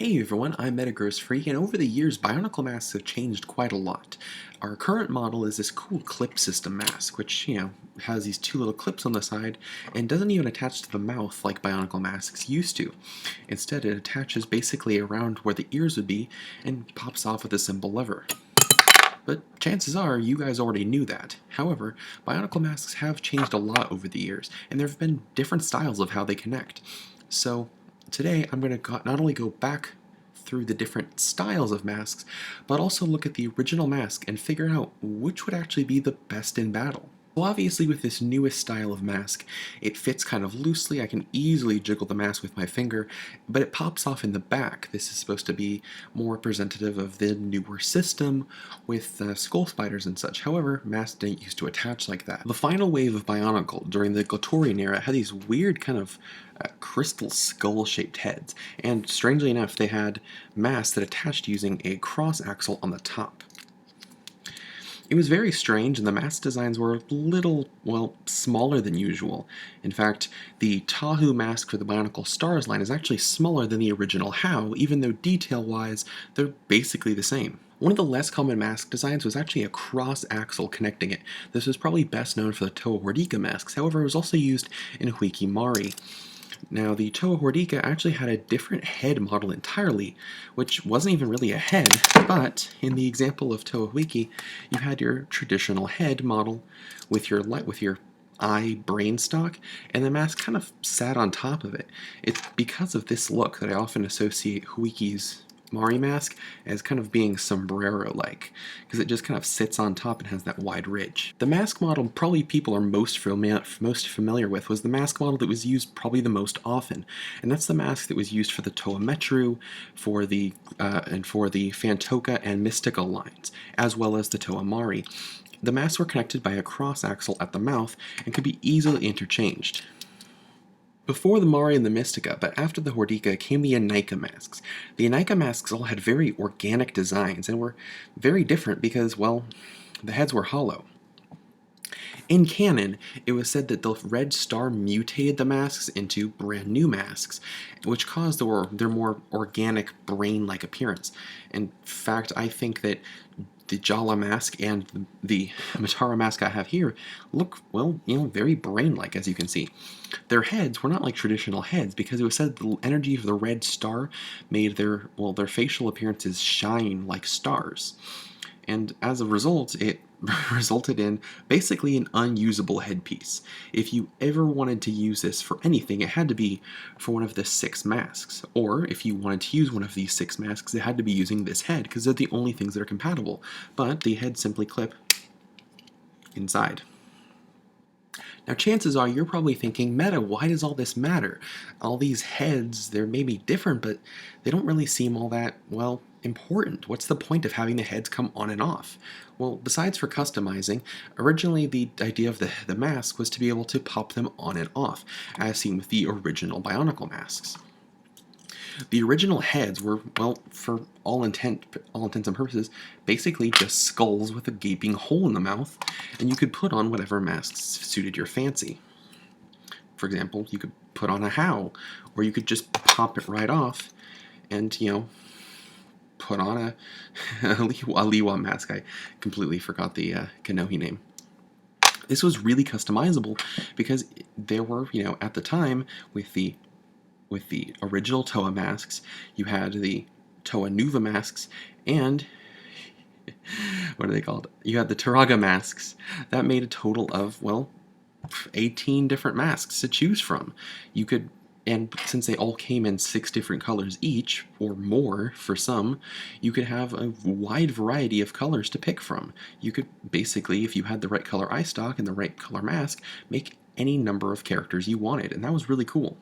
Hey everyone, I'm Metagross Freak, and over the years, Bionicle masks have changed quite a lot. Our current model is this cool clip system mask, which, has these two little clips on the side and doesn't even attach to the mouth like Bionicle masks used to. Instead, it attaches basically around where the ears would be and pops off with a simple lever. But chances are you guys already knew that. However, Bionicle masks have changed a lot over the years, and there have been different styles of how they connect. So today I'm going to not only go back through the different styles of masks, but also look at the original mask and figure out which would actually be the best in battle. Well, obviously with this newest style of mask, it fits kind of loosely. I can easily jiggle the mask with my finger, but it pops off in the back. This is supposed to be more representative of the newer system with skull spiders and such. However, masks didn't used to attach like that. The final wave of Bionicle during the Glatorian era had these weird kind of crystal skull-shaped heads, and strangely enough, they had masks that attached using a cross axle on the top. It was very strange, and the mask designs were a little, well, smaller than usual. In fact, the Tahu mask for the Bionicle Stars line is actually smaller than the original HOW, even though detail-wise, they're basically the same. One of the less common mask designs was actually a cross-axle connecting it. This was probably best known for the Toa Hordika masks, however it was also used in Huikimari. Now, the Toa Hordika actually had a different head model entirely, which wasn't even really a head, but in the example of Toa Huiki, you had your traditional head model with your eye brain stock, and the mask kind of sat on top of it. It's because of this look that I often associate Huiki's Mari mask as kind of being sombrero-like, because it just kind of sits on top and has that wide ridge. The mask model probably people are most familiar with was the mask model that was used probably the most often, and that's the mask that was used for the Toa Metru, and for the Fantoka and Mystical lines, as well as the Toa Mari. The masks were connected by a cross axle at the mouth and could be easily interchanged. Before the Mari and the Mystica, but after the Hordika, came the Anika masks. The Anika masks all had very organic designs and were very different because, well, the heads were hollow. In canon, it was said that the Red Star mutated the masks into brand new masks, which caused their more organic, brain-like appearance. In fact, I think that the Jala mask and the Matara mask I have here look, well, very brain-like, as you can see. Their heads were not like traditional heads because it was said the energy of the Red Star made their facial appearances shine like stars. And as a result, it resulted in basically an unusable headpiece. If you ever wanted to use this for anything, it had to be for one of the 6 masks. Or if you wanted to use one of these 6 masks, it had to be using this head, because they're the only things that are compatible. But the heads simply clip inside. Now, chances are you're probably thinking, Meta, why does all this matter? All these heads, they're maybe different, but they don't really seem all that, well, important. What's the point of having the heads come on and off? Well, besides for customizing, originally the idea of the mask was to be able to pop them on and off, as seen with the original Bionicle masks. The original heads were, well, for all intents and purposes, basically just skulls with a gaping hole in the mouth, and you could put on whatever masks suited your fancy. For example, you could put on a HOW, or you could just pop it right off and, put on a Liwa mask. I completely forgot the Kanohi name. This was really customizable because there were, at the time, with the original Toa masks, you had the Toa Nuva masks, and what are they called? You had the Turaga masks. That made a total of, well, 18 different masks to choose from. You could, and since they all came in 6 different colors each, or more for some, you could have a wide variety of colors to pick from. You could basically, if you had the right color eye stock and the right color mask, make any number of characters you wanted, and that was really cool.